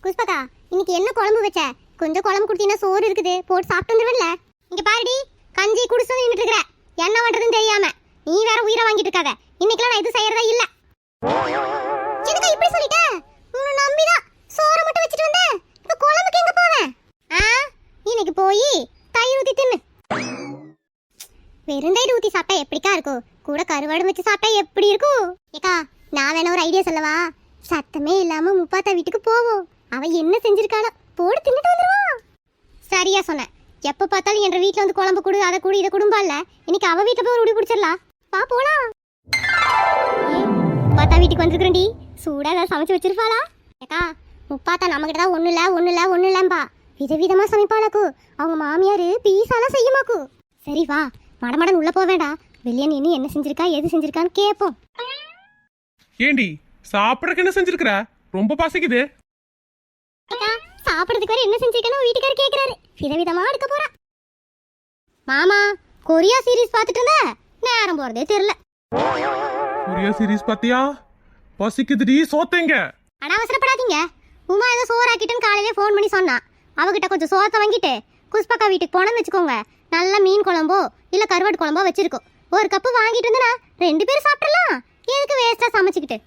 புஷ்பகா, இன்னைக்கு என்ன குழம்பு வச்ச? கொஞ்சம் குழம்பு குடுத்தீங்கன்னா சோறு இருக்குது, போட்டு சாப்பிட்டு வந்துருவல்ல. இங்க பாருடி, கஞ்சி குடிச்சு நின்னுட்டு இருக்கற. என்ன பண்றதுன்னு தெரியாம நீ வேற உயிரை வாங்கிட்டு இருக்காத. இன்னைக்குலாம் நான் எதுவும் செய்யறதா இல்ல. என்னக்கா இப்படி சொல்லிட்ட? உன்னை நம்பிதான் சோறு மட்டும் வச்சிட்டு வந்தேன். இப்ப குழம்புக்கு எங்க போவேன்? இன்னைக்கு போய் தயிர் ஊத்தி தின்னு. வெறும் தயிர் ஊத்தி சாப்பிட்டா எப்படிக்கா இருக்கும்? கூட கருவாடு வச்சு சாப்பிட்டா எப்படி இருக்கும்? ஏக்கா, நான் வேணா ஒரு ஐடியா சொல்லவா? சத்தமே இல்லாம முப்பாத்தா வீட்டுக்கு போவோம். அவ என்ன செஞ்சிருக்காளோ போடு, தின்னுட்டு வந்துருவோம். சரியா சொன்ன. எப்ப பார்த்தாலும் என்ற வீட்டுல வந்து குழம்பு குடு, அதை குடு, இதை குடும்பால. இன்னைக்கு அவ வீட்டுல போய் ஒரு உடி பிடிச்சிடலாம். வா போலாம். முப்பாத்தா வீட்டுக்கு வந்துருக்கேன்டி. சூடா ஏதாவது சமைச்சு வச்சிருப்பாளா? ஏக்கா, முப்பாத்தா நம்மகிட்ட தான் ஒண்ணு இல்லம்பா. விதவிதமா சமைப்பாளாக்கு. அவங்க மாமியாரு பீஸாலாம் செய்யுமாக்கு. சரி வா, மடமடன் உள்ள போக வேண்டாம். வெளியே நின்று என்ன செஞ்சிருக்கா, எது செஞ்சிருக்கான்னு கேட்போம். ஏண்டி சாப்பிடறதுக்கு என்ன செஞ்சிருக்கிற? ரொம்ப பசிக்குது. அக்கா, சாப்பிடறதுக்கு வேற என்ன செஞ்சிருக்கேன்னு வீட்டுக்காரர் கேக்குறாரு. விதவிதமா எடுக்க போறா. மாமா, கொரியா சீரிஸ் பார்த்துட்டு இருந்த நேரம் போறதே தெரியல. கொரியா சீரிஸ் பாத்தியா? பசிக்குதுடி, சோத்தேங்க. அனாவசரப்படாதீங்க. உமா ஏதோ சோறாக்கிட்டுன்னு காலையிலே ஃபோன் பண்ணி சொன்னா. அவகிட்ட கொஞ்சம் சோத்தை வாங்கிட்டு குஷ்பக்கா வீட்டுக்கு போனோம்னு வச்சுக்கோங்க, நல்ல மீன் குழம்போ இல்ல கருவாடு குழம்போ வச்சிருக்கோம். ஒரு கப்பு வாங்கிட்டு இருந்தனா 2 பேரும் சாப்பிடலாம். எதுக்கு வேஸ்டா சமைச்சுக்கிட்டு?